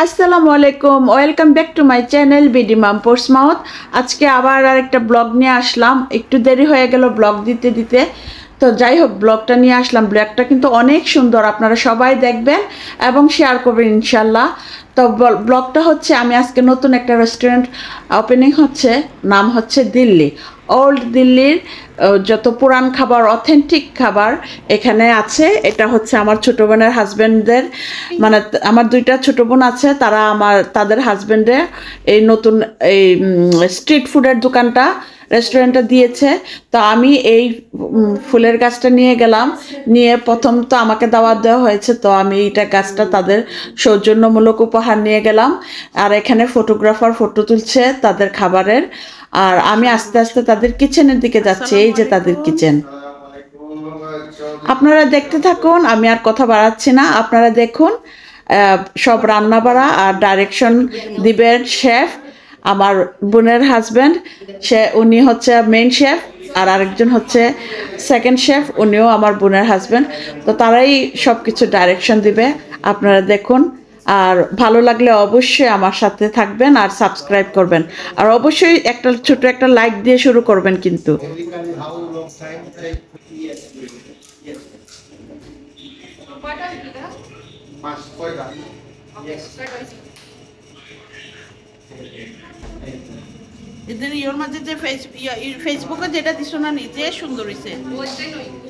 আসসালামু আলাইকুম, welcome back to my channel BD mom Portsmouth. আজকে আবার আরেকটা ব্লগ নিয়ে আসলাম। একটু দেরি হয়ে গেল ব্লগ দিতে দিতে, তো যাই হোক ব্লগটা নিয়ে আসলাম। ব্লগটা কিন্তু অনেক সুন্দর, আপনারা সবাই দেখবেন এবং শেয়ার করবেন ইনশাল্লাহ। তো ব্লগটা হচ্ছে আমি আজকে নতুন একটা রেস্টুরেন্ট ওপেনিং হচ্ছে, নাম হচ্ছে দিল্লি। ওল্ড দিল্লির যত পুরান খাবার, অথেন্টিক খাবার এখানে আছে। এটা হচ্ছে আমার ছোটো বোনের হাজব্যান্ডদের, মানে আমার দুইটা ছোটো বোন আছে, তারা তাদের হাজব্যান্ডে এই নতুন এই স্ট্রিট ফুডের দোকানটা, রেস্টুরেন্টটা দিয়েছে। তো আমি এই ফুলের গাছটা নিয়ে গেলাম, নিয়ে প্রথম তো আমাকে দাওয়াত দেওয়া হয়েছে, তো আমি এইটা গাছটা তাদের সৌজন্যমূলক উপহার নিয়ে গেলাম। আর এখানে ফটোগ্রাফার ফটো তুলছে তাদের খাবারের, আর আমি আস্তে আস্তে তাদের কিচেনের দিকে যাচ্ছি। এই যে তাদের কিচেন, আপনারা দেখতে থাকুন, আমি আর কথা বাড়াচ্ছি না, আপনারা দেখুন। সব রান্না বাড়া আর ডাইরেকশন দিবেন শেফ, আমার বোনের হাজব্যান্ড, উনি হচ্ছে মেইন শেফ, আর আরেকজন হচ্ছে সেকেন্ড শেফ, উনিও আমার বোনের হাজব্যান্ড। তো তারাই সব কিছু ডাইরেকশন দিবে, আপনারা দেখুন। আর ভালো লাগলে অবশ্যই আমার সাথে থাকবেন আর সাবস্ক্রাইব করবেন, আর অবশ্যই একটা ছোট একটা লাইক দিয়ে শুরু করবেন কিন্তু। এদের ইয়োর মাঝে যে ফেসবুকে যেটা দিছো না, নিজে সুন্দর হয়েছে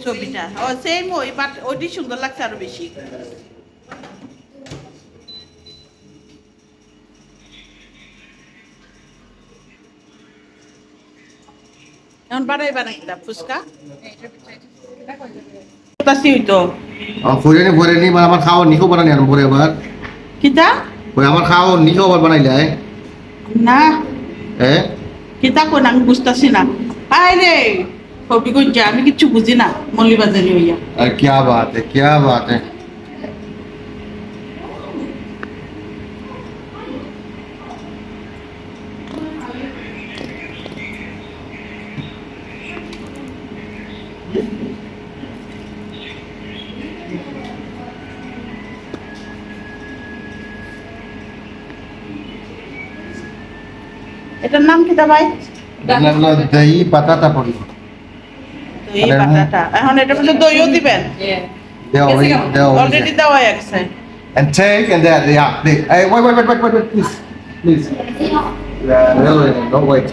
ছবিটা, সেম ওই, বাট ওইটি সুন্দর লাগছে আরো বেশি। এখন বানাই দিলাম ফুচকা। আমার খাওয়া নিখো বানানি আর পরে আবার কিতা ওই আমার খাওয়া নিখো আবার বানাইলে না হ্যাঁ কিতা কোন আমি বুঝতেছি না। আয় রে কবি কইছে, আমি কিচ্ছু বুঝি না মল্লিবাজারি হইয়া। আর क्या बात है, क्या बात है। এটার নাম কিতা ভাই? দহি পাতাটা পড়ি, দহি পাতাটা। এখন এটা মধ্যে দইও দিবেন? অলরেডি দেওয়া আছে। And take and that, yeah, please. Hey, wait, please, please. No, wait.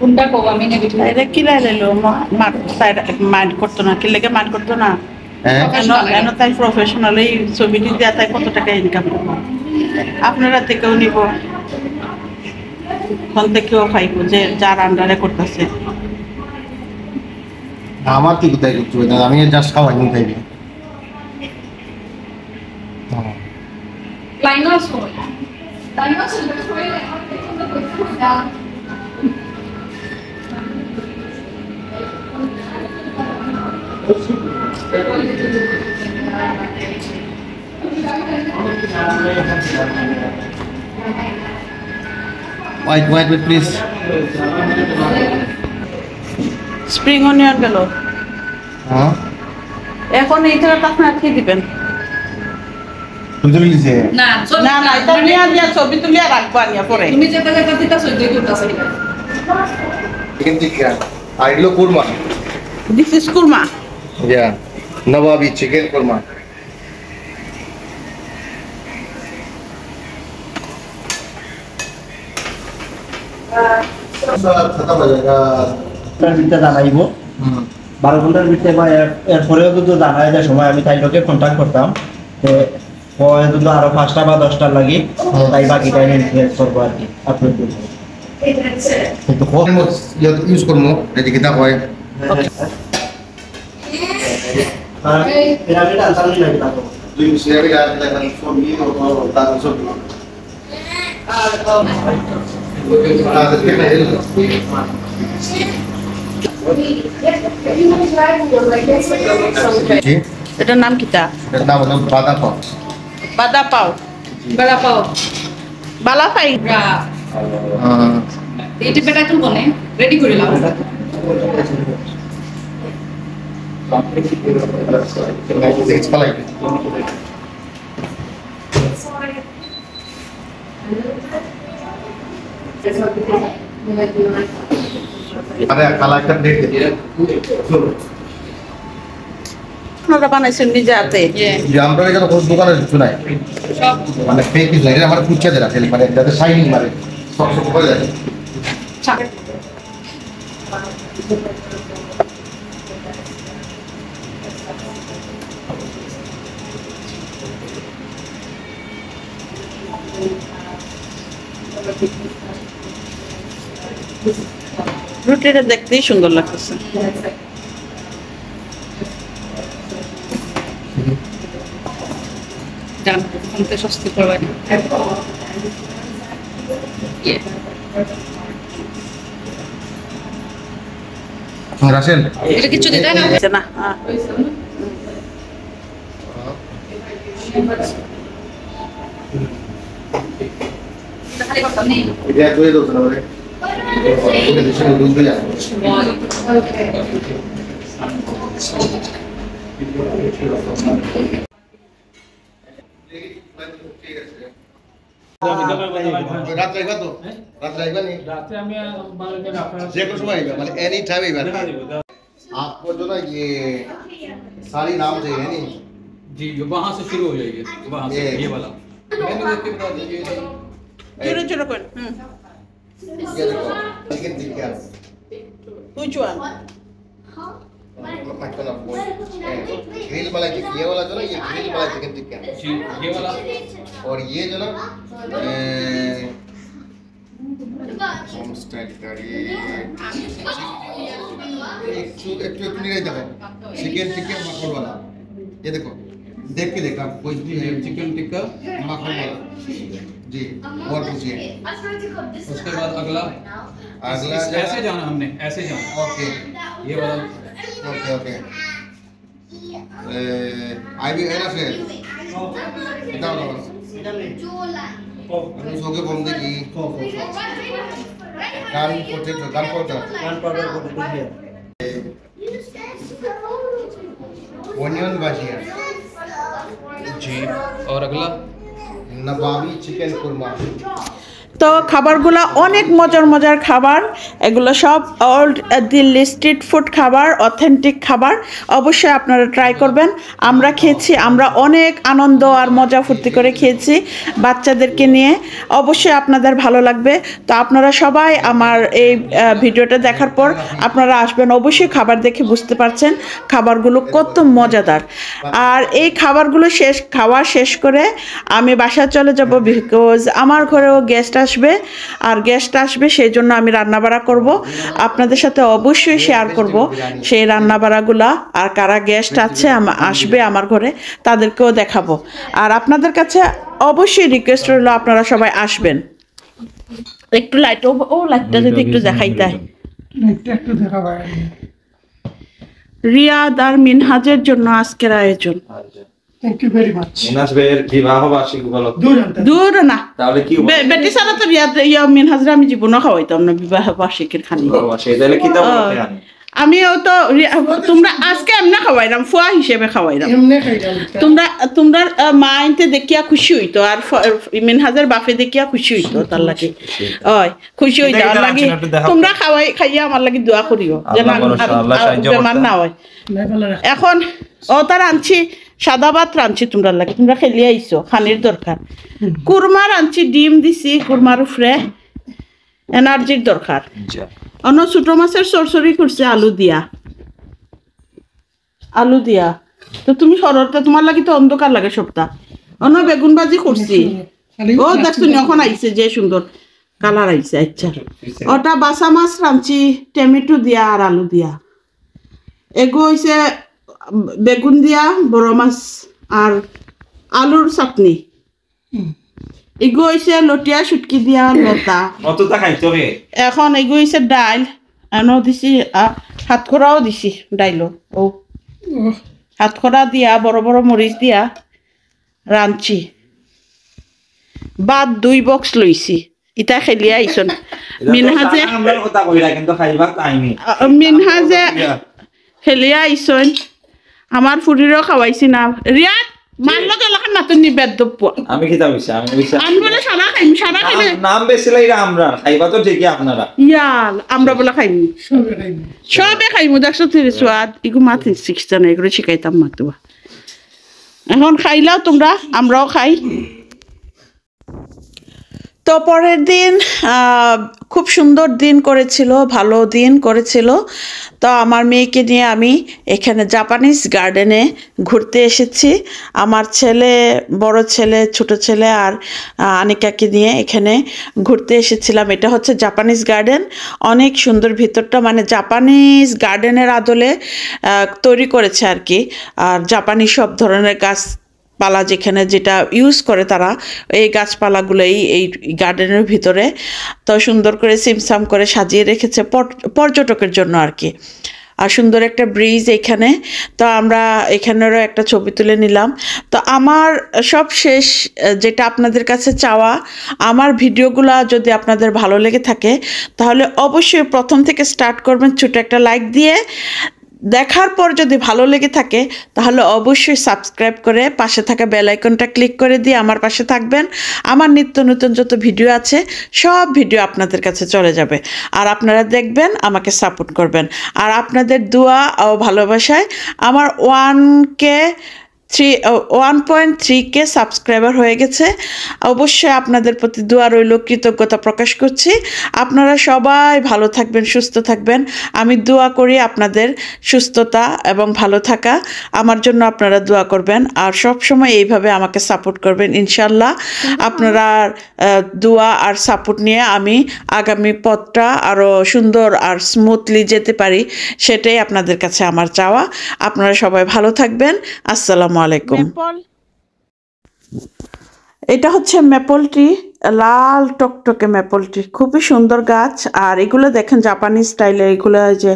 Unda ko kami na bigla. এটা কি লাইলো মাইন্ড করতো না, কি লেগে মাইন্ড করতো না। কেন তাই প্রফেশনাল এই ছবিটি দেওয়া, তাই কত টাকা ইনকাম করবো, আপনারা থেকেও নিব, ওখান থেকেও পাইব, যে যার আন্ডারে করতেছে। আমার কি কোথায় কিছু আমি জাস্ট খাওয়াই নি খাইবি। Klainos ko. Klainos ko. Wait, please. Spring onion গেল, হ্যাঁ এখন এইটা আপনারা কি দিবেন? তুই লিখে Na, না না, এটা নিয়ে দিয়া ছবি তুলিয়া রাখবো আনিয়া পরে। তুমি যেটা যেটা দিতাছো দুই দুটো আছে। চিকেন টিক্কা আর এগুলো korma. This is korma. Yeah, নবাবি চিকেন কুরমা। খতম হয়ে যাবে। ভিতরে জানাইব 12 ঘন্টার ভিতরে, বা এরপরেও যদি জানাই যায় সময়, আমি তাই লোকে কন্ট্যাক্ট করতাম, যদি আরো 5টা বা 10টা লাগি, তাই বাকিটা ইনফ্লুয়েন্স করবো আর কি আপলোড করবো। কিন্তু কম ইউজ করবো এদিকে দা হয়। আর পিরামিড আনসারই লাগে না তো দুই সিরিয়াল লাগবে ফর মি ও তার সব এটার নাম কিতা? এর নাম হলো বাদা পাও। বাদা পাও, Bala pao. Bala pi. Ya. Itu beta tu bone. Ready kori lao. It's polite. আরে কালা একটা প্লেট দিয়ে আপনারা বানাইছেন নিজে হাতে যে আমরা এখানে কোনো দোকানে কিছু নাই সব মানে ফেক কিছু নাই এটা আমার কুচ্চা দেয় রাখে মানে যাতে শাইনিং মারে সব সব করে যায় রুটিটা দেখতেই সুন্দর লাগতেছে জান কোনতে সস্তি করবে রাসেল এটা কিছু দিতে না হয়েছে না হ্যাঁ। খালি কথা নেই এটা করে দাও না বলে ওকে দেশে দুধ দিয়ে যায় রাত রাইবা তো রাত রাইবা নি रात আমি বাংলাদেশে আপনারা যে কোনো সময় আইবা মানে এনি টাইম আইবা आपको जो ना ये सारी नाम चाहिए नहीं जी वहां से शुरू हो जाएगी वहां से ये वाला मैंने देख के बता दीजिए জোরে জোরে করেন হুম ये देखो chicken tikka which one grill मलाई टिक्का ये वाला जो ना ये ग्रिल मलाई चिकन टिक्का जी ये वाला और ये जो ना होम स्टाइल करी एक नहीं देखो चिकन टिक्का मक्खन वाला ये देखो देख के देखा कोई भी है चिकन टिक्का मक्खन वाला जी और पूछिए उसके बाद अगला अगला ऐसे जाना हमने ऐसे जाना ओके ये वाला ओके ओके आई बी एना से दाও দাও আমি সঙ্গে বম দেখি গান পটেটো গান পটেটো গান পাউডার করে দিলে অনিয়ন ভাজিয়া जी और अगला নবাবি চিকেন কুরমা তো খাবারগুলো অনেক মজার মজার খাবার এগুলো সব ওল্ড দিল্লি স্ট্রিট ফুড খাবার অথেন্টিক খাবার অবশ্যই আপনারা ট্রাই করবেন আমরা খেয়েছি আমরা অনেক আনন্দ আর মজা ফুর্তি করে খেয়েছি বাচ্চাদেরকে নিয়ে অবশ্যই আপনাদের ভালো লাগবে তো আপনারা সবাই আমার এই ভিডিওটা দেখার পর আপনারা আসবেন অবশ্যই খাবার দেখে বুঝতে পারছেন খাবারগুলো কত মজাদার আর এই খাবারগুলো খাওয়া শেষ করে আমি বাসায় চলে যাব বিকজ আমার ঘরেও গেস্ট আসবে আর গেস্ট আসবে সেই জন্য আমি রান্নাবাড়া করব আপনাদের সাথে অবশ্যই শেয়ার করব সেই রান্নাবাড়াগুলা আর কারা গেস্ট আছে আসবে আমার ঘরে তাদেরকেও দেখাবো আর আপনাদের কাছে অবশ্যই রিকোয়েস্ট রইল আপনারা সবাই আসবেন একটু লাইট ও লাইটটা যদি একটু দেখাইতে হয় রিয়াদ আর মিনহাজের জন্য আজকের আয়োজন মিনাস ভাইয়ের বিবাহ বার্ষিকী উপলক্ষে দূর না তাহলে কি বেটি ছাড়া তো রিয়াদ মিনহাজরা আমি জীবনও খাওয়াইতাম না বিবাহ বার্ষিকীর খানি তাহলে কি দাও বলতে আনি আমিও তো তোমরা আজকে এমনি খাওয়াইলাম ফুয়া হিসেবে খাওয়াইলাম তোমরা মা আনতে দেখিয়া খুশি হইতো আর মিনহাজের বাপে দেখিয়া খুশি হইতো তার লাগে ওই খুশি হইতো আর লাগে তোমরা খাইয়া আমার লাগে দোয়া করিও যেন বেমার না হয় এখন তার আনছি সাদা ভাত রাঁধছি তোমরা লাগে তোমরা খেলিয়ে আইছো খানির দরকার কুরমা রাঁধছি ডিম দিছি কুরমার উপরে এনার্জির দরকার অন্য ছোট মাছের সরসরি করছে আলু দিয়া তো তুমি সরতে তোমার লাগি তো অন্ধকার লাগে সবটা অন্য বেগুন ভাজি করছি ও দেখছো এখন আইছে যে সুন্দর কালার আইছে আচ্ছা ওটা বাসা মাছ রাঁধছি টমেটো দিয়া আর আলু দিয়া এগো হইছে বেগুন দিয়া বড় মাছ আর আলুর চাটনি এগো হইছে লটিয়া শুটকি দিয়া লতা কতটা খাইতে হবে এখন এগো হইছে ডাইল এনো দিছি হাতখড়াও দিছি ডাইলো ও হাতখড়া দিয়া বড় বড় মরিচ দিয়া রাঁধছি বাদ 2 বক্স লইছি ইটা খেলিয়া আইছন মিনহাজে আমরা কথা কইরা কিন্তু খাইবা টাইমে মিনহাজে খেলিয়া আইছন আমার ফুরিরও খাওয়াইছি না রিয়াদ মারলো গেল খান মাতুন নি বেদ্দপ আমি কি তা হইছে আমি হইছে আমি বলে সারা খাইলে নাম বেশিলাইরা আমরা খাইবা তো ঠিকই আপনারা ইয়াল আমরা বলে খাইনি সবে খাইমু দেখছো তুই সোয়াদ ইগু মাতি শিখছে না এগুলো শিখাইতাম মাতুয়া এখন খাইলাও তোমরা আমরাও খাই তো পরের দিন খুব সুন্দর দিন করেছিল ভালো দিন করেছিল তো আমার মেয়েকে নিয়ে আমি এখানে জাপানিজ গার্ডেনে ঘুরতে এসেছি আমার ছেলে বড় ছেলে ছোট ছেলে আর আনিকাকে নিয়ে এখানে ঘুরতে এসেছিলাম এটা হচ্ছে জাপানিজ গার্ডেন অনেক সুন্দর ভিতরটা মানে জাপানিজ গার্ডেনের আদলে তৈরি করেছে আর কি আর জাপানি সব ধরনের গাছপালা যেখানে যেটা ইউজ করে তারা এই গাছপালাগুলোই এই গার্ডেনের ভিতরে তো সুন্দর করে সিমসাম করে সাজিয়ে রেখেছে পর্যটকের জন্য আর কি আর সুন্দর একটা ব্রিজ এখানে তো আমরা এখানেরও একটা ছবি তুলে নিলাম তো আমার সব শেষ যেটা আপনাদের কাছে চাওয়া আমার ভিডিওগুলো যদি আপনাদের ভালো লেগে থাকে তাহলে অবশ্যই প্রথম থেকে স্টার্ট করবেন ছোট একটা লাইক দিয়ে দেখার পর যদি ভালো লেগে থাকে তাহলে অবশ্যই সাবস্ক্রাইব করে পাশে থাকা বেল আইকনটা ক্লিক করে দিয়ে আমার পাশে থাকবেন আমার নিত্য নতুন যত ভিডিও আছে সব ভিডিও আপনাদের কাছে চলে যাবে আর আপনারা দেখবেন আমাকে সাপোর্ট করবেন আর আপনাদের দোয়া ও ভালোবাসায় আমার 1.3K সাবস্ক্রাইবার হয়ে গেছে অবশ্যই আপনাদের প্রতি দোয়া রইল কৃতজ্ঞতা প্রকাশ করছি আপনারা সবাই ভালো থাকবেন সুস্থ থাকবেন আমি দোয়া করি আপনাদের সুস্থতা এবং ভালো থাকা আমার জন্য আপনারা দোয়া করবেন আর সব সময় এইভাবে আমাকে সাপোর্ট করবেন ইনশাআল্লাহ আপনারা দোয়া আর সাপোর্ট নিয়ে আমি আগামী পথটা আরো সুন্দর আর স্মুথলি যেতে পারি সেটাই আপনাদের কাছে আমার চাওয়া আপনারা সবাই ভালো থাকবেন আসসালামু আলাইকুম এটা হচ্ছে ম্যাপল ট্রি লাল টকটকে ম্যাপল ট্রি খুবই সুন্দর গাছ আর এগুলো দেখেন জাপানি স্টাইলে এগুলো যে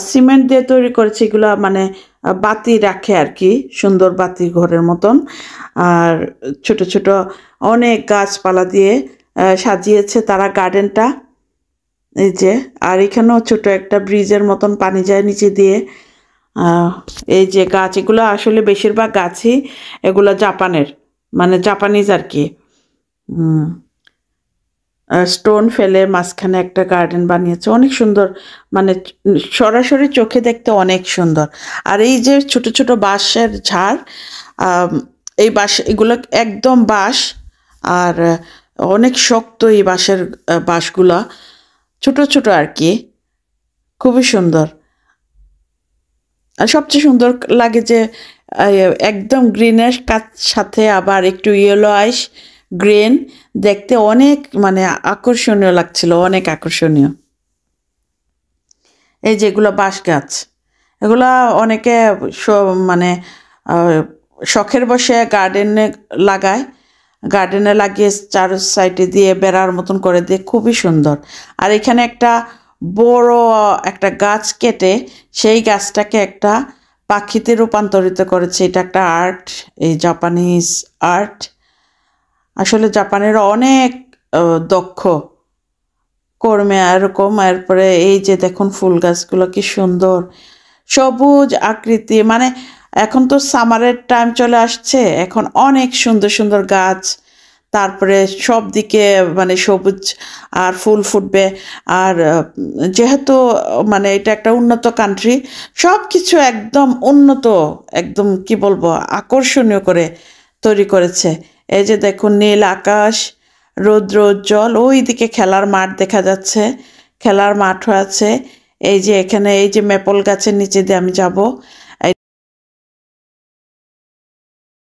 সিমেন্ট দিয়ে তৈরি করেছে এগুলো মানে বাতি রাখে আর কি সুন্দর বাতি ঘরের মতন আর ছোট ছোট অনেক গাছপালা দিয়ে সাজিয়েছে তারা গার্ডেনটা এই যে আর এখানেও ছোট একটা ব্রিজের মতন পানি যায় নিচে দিয়ে এই যে গাছ এগুলো আসলে বেশিরভাগ গাছই এগুলো জাপানের মানে জাপানিজ আর কি স্টোন ফেলে মাঝখানে একটা গার্ডেন বানিয়েছে অনেক সুন্দর মানে সরাসরি চোখে দেখতে অনেক সুন্দর আর এই যে ছোট ছোট বাঁশের ঝাড় এই বাঁশ এগুলো একদম বাঁশ আর অনেক শক্ত এই বাঁশগুলা ছোট ছোট আর কি খুবই সুন্দর আর সবচেয়ে সুন্দর লাগে যে একদম গ্রিনের সাথে আবার একটু ইয়েলো আইস গ্রিন দেখতে অনেক মানে আকর্ষণীয় লাগছিল অনেক আকর্ষণীয় এই যেগুলো বাঁশ গাছ এগুলা অনেকে মানে শখের বসে গার্ডেনে লাগায় গার্ডেনে লাগিয়ে চার সাইডে দিয়ে বেড়ার মতন করে দিয়ে খুবই সুন্দর আর এখানে একটা বড় একটা গাছ কেটে সেই গাছটাকে একটা পাখিতে রূপান্তরিত করেছে এটা একটা আর্ট এই জাপানিজ আর্ট আসলে জাপানের অনেক দক্ষ কর্মে এরকম এরপরে এই যে দেখুন ফুল গাছগুলো কি সুন্দর সবুজ আকৃতি মানে এখন তো সামারের টাইম চলে আসছে এখন অনেক সুন্দর সুন্দর গাছ তারপরে সব দিকে মানে সবুজ আর ফুল ফুটবে আর যেহেতু মানে এটা একটা উন্নত কান্ট্রি সব কিছু একদম উন্নত একদম কি বলবো আকর্ষণীয় করে তৈরি করেছে এই যে দেখুন নীল আকাশ রৌদ্র উজ্জ্বল ওই দিকে খেলার মাঠ দেখা যাচ্ছে খেলার মাঠও আছে এই যে এখানে এই যে মেপল গাছের নিচে দিয়ে আমি যাব